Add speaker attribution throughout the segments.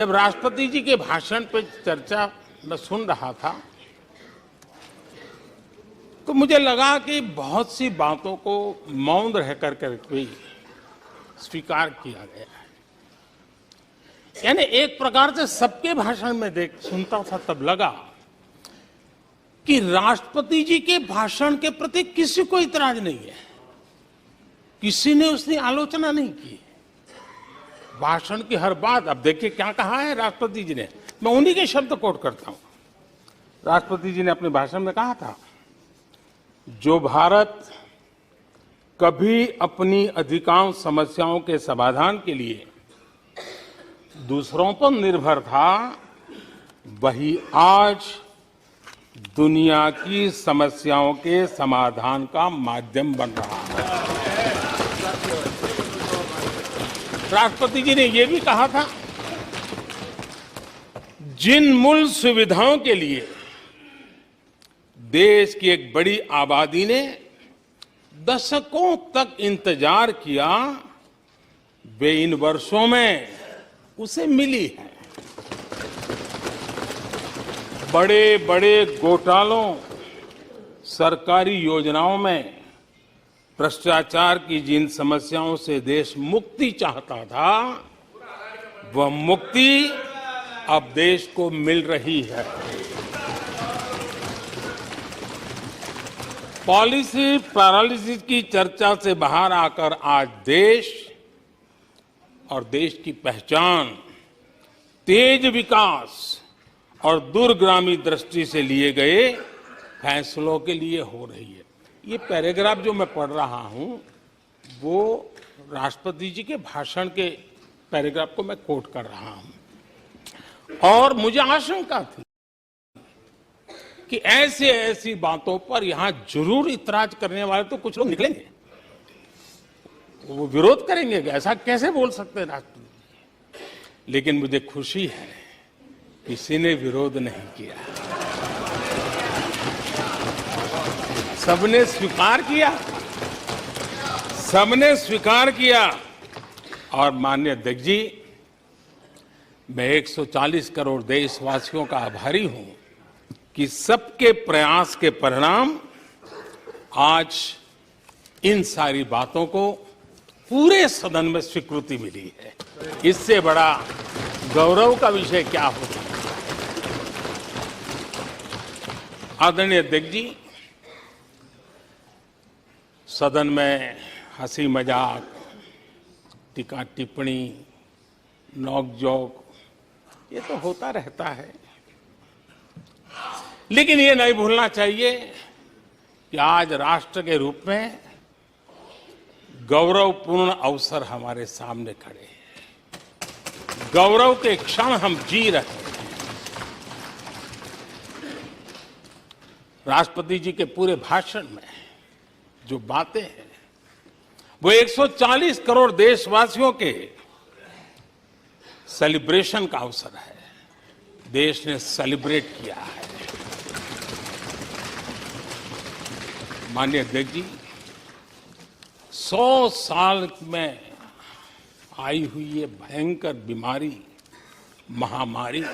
Speaker 1: जब राष्ट्रपति जी के भाषण पर चर्चा मैं सुन रहा था तो मुझे लगा कि बहुत सी बातों को मौन रह कर भी स्वीकार किया गया है। यानी एक प्रकार से सबके भाषण में सुनता था तब लगा कि राष्ट्रपति जी के भाषण के प्रति किसी को इतराज नहीं है, किसी ने उसकी आलोचना नहीं की। भाषण की हर बात, अब देखिए क्या कहा है राष्ट्रपति जी ने, मैं उन्हीं के शब्द कोट करता हूं। राष्ट्रपति जी ने अपने भाषण में कहा था, जो भारत कभी अपनी अधिकांश समस्याओं के समाधान के लिए दूसरों पर निर्भर था, वही आज दुनिया की समस्याओं के समाधान का माध्यम बन रहा है। राष्ट्रपति जी ने यह भी कहा था, जिन मूल सुविधाओं के लिए देश की एक बड़ी आबादी ने दशकों तक इंतजार किया, वे इन वर्षों में उसे मिली है। बड़े बड़े घोटालों, सरकारी योजनाओं में भ्रष्टाचार की जिन समस्याओं से देश मुक्ति चाहता था, वह मुक्ति अब देश को मिल रही है। पॉलिसी पैरालिसिस की चर्चा से बाहर आकर आज देश और देश की पहचान तेज विकास और दूरगामी दृष्टि से लिए गए फैसलों के लिए हो रही है। ये पैराग्राफ जो मैं पढ़ रहा हूं वो राष्ट्रपति जी के भाषण के पैराग्राफ को मैं कोट कर रहा हूं। और मुझे आशंका थी कि ऐसी बातों पर यहां जरूर इतराज करने वाले तो कुछ लोग निकलेंगे, वो विरोध करेंगे, ऐसा कैसे बोल सकते हैं राष्ट्रपति। लेकिन मुझे खुशी है किसी ने विरोध नहीं किया, सबने स्वीकार किया, सबने स्वीकार किया। और माननीय अध्यक्ष जी, मैं 140 करोड़ देशवासियों का आभारी हूं कि सबके प्रयास के परिणाम आज इन सारी बातों को पूरे सदन में स्वीकृति मिली है। इससे बड़ा गौरव का विषय क्या हो सकता है। आदरणीय अध्यक्ष जी, सदन में हंसी मजाक, टीका टिप्पणी, नोक-झोंक, ये तो होता रहता है, लेकिन ये नहीं भूलना चाहिए कि आज राष्ट्र के रूप में गौरवपूर्ण अवसर हमारे सामने खड़े हैं। गौरव के क्षण हम जी रहे हैं। राष्ट्रपति जी के पूरे भाषण में जो बातें हैं वो 140 करोड़ देशवासियों के सेलिब्रेशन का अवसर है। देश ने सेलिब्रेट किया है। माननीय अध्यक्ष जी, 100 साल में आई हुई ये भयंकर बीमारी, महामारी,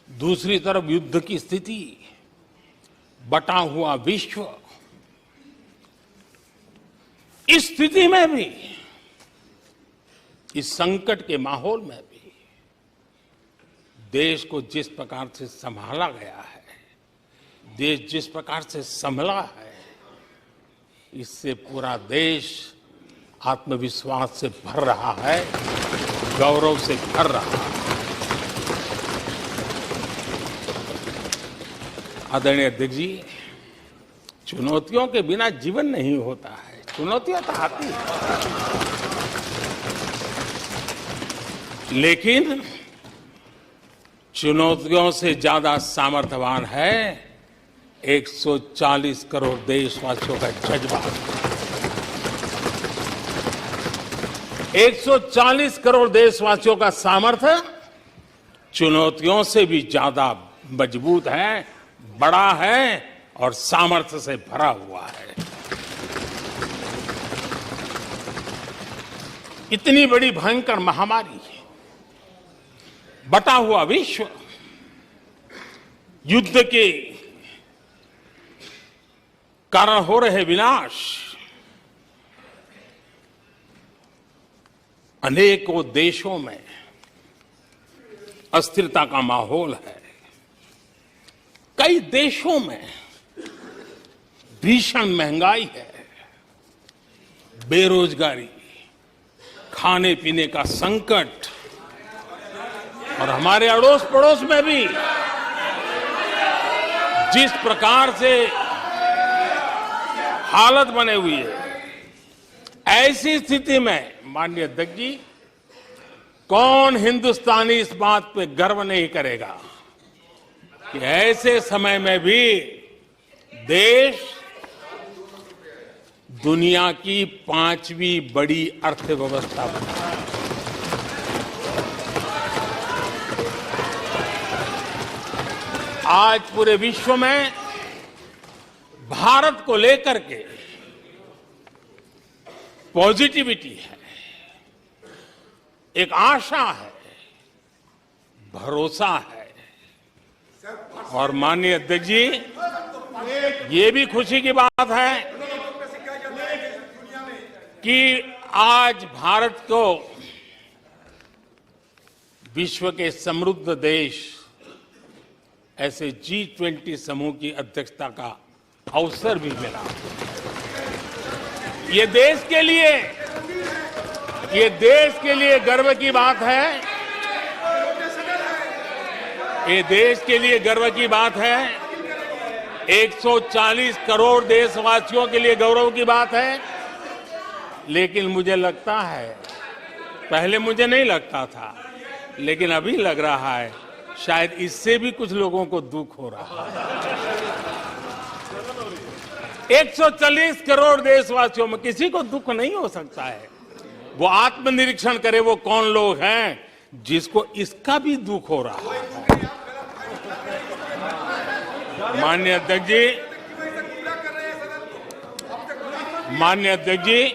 Speaker 1: दूसरी तरफ युद्ध की स्थिति, बटा हुआ विश्व, इस स्थिति में भी, इस संकट के माहौल में भी देश को जिस प्रकार से संभाला गया है, देश जिस प्रकार से संभला है, इससे पूरा देश आत्मविश्वास से भर रहा है, गौरव से भर रहा है। आदरणीय अध्यक्ष जी, चुनौतियों के बिना जीवन नहीं होता है। चुनौतियां तो आती हैं, लेकिन चुनौतियों से ज्यादा सामर्थ्यवान है 140 करोड़ देशवासियों का जज्बा। 140 करोड़ देशवासियों का सामर्थ्य चुनौतियों से भी ज्यादा मजबूत है, बड़ा है और सामर्थ्य से भरा हुआ है। इतनी बड़ी भयंकर महामारी बटा हुआ विश्व, युद्ध के कारण हो रहे विनाश, अनेकों देशों में अस्थिरता का माहौल है। कई देशों में भीषण महंगाई है, बेरोजगारी, खाने पीने का संकट, और हमारे अड़ोस पड़ोस में भी जिस प्रकार से हालत बने हुई है, ऐसी स्थिति में माननीय अध्यक्ष जी, कौन हिंदुस्तानी इस बात पे गर्व नहीं करेगा कि ऐसे समय में भी देश दुनिया की 5वीं बड़ी अर्थव्यवस्था बना। आज पूरे विश्व में भारत को लेकर के पॉजिटिविटी है, एक आशा है, भरोसा है। और माननीय अध्यक्ष जी, ये भी खुशी की बात है कि आज भारत को विश्व के समृद्ध देश ऐसे G20 समूह की अध्यक्षता का अवसर भी मिला। ये देश के लिए गर्व की बात है। ये देश के लिए गर्व की बात है। 140 करोड़ देशवासियों के लिए गौरव की बात है। लेकिन मुझे लगता है, पहले मुझे नहीं लगता था, लेकिन अभी लग रहा है शायद इससे भी कुछ लोगों को दुख हो रहा है। 140 करोड़ देशवासियों में किसी को दुख नहीं हो सकता है। वो आत्मनिरीक्षण करे, वो कौन लोग हैं जिसको इसका भी दुख हो रहा है। माननीय अध्यक्ष जी,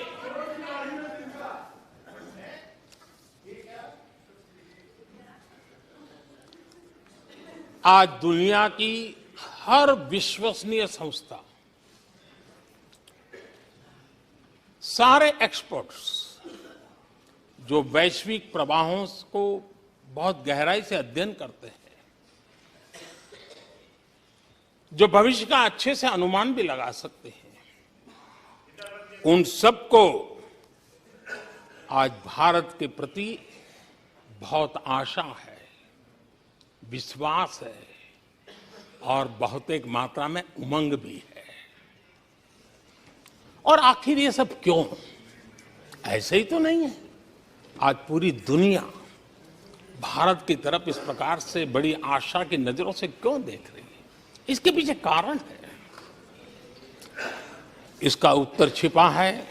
Speaker 1: आज दुनिया की हर विश्वसनीय संस्था, सारे एक्सपर्ट्स जो वैश्विक प्रवाहों को बहुत गहराई से अध्ययन करते हैं, जो भविष्य का अच्छे से अनुमान भी लगा सकते हैं, उन सबको आज भारत के प्रति बहुत आशा है, विश्वास है और बहुत एक मात्रा में उमंग भी है। और आखिर ये सब क्यों? ऐसे ही तो नहीं है। आज पूरी दुनिया भारत की तरफ इस प्रकार से बड़ी आशा की नजरों से क्यों देख रही है? इसके पीछे कारण है। इसका उत्तर छिपा है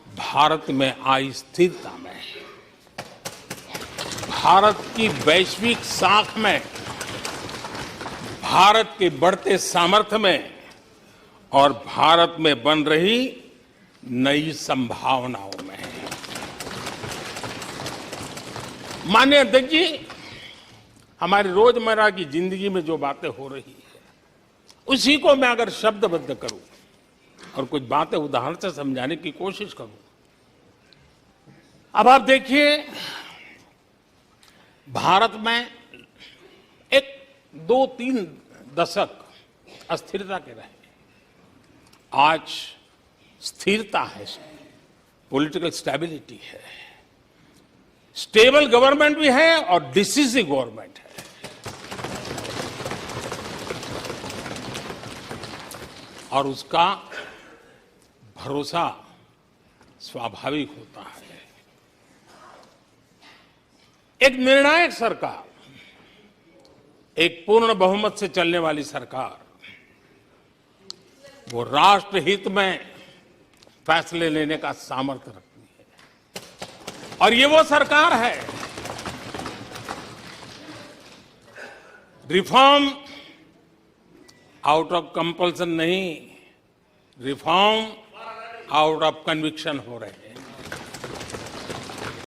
Speaker 1: भारत में आई स्थिरता में, भारत की वैश्विक साख में, भारत के बढ़ते सामर्थ्य में और भारत में बन रही नई संभावनाओं में। माननीय अध्यक्ष जी, हमारी रोजमर्रा की जिंदगी में जो बातें हो रही है, उसी को मैं अगर शब्दबद्ध करूं और कुछ बातें उदाहरण से समझाने की कोशिश करूं। अब आप देखिए, भारत में एक 2-3 दशक अस्थिरता के रहे, आज स्थिरता है, पॉलिटिकल स्टेबिलिटी है, स्टेबल गवर्नमेंट भी है और डिसिसिव गवर्नमेंट है। और उसका भरोसा स्वाभाविक होता है। एक निर्णायक सरकार, एक पूर्ण बहुमत से चलने वाली सरकार, वो राष्ट्रहित में फैसले लेने का सामर्थ्य रखती है। और ये वो सरकार है, रिफॉर्म आउट ऑफ कंपल्सन नहीं, रिफॉर्म आउट ऑफ कन्विक्शन हो रहे हैं।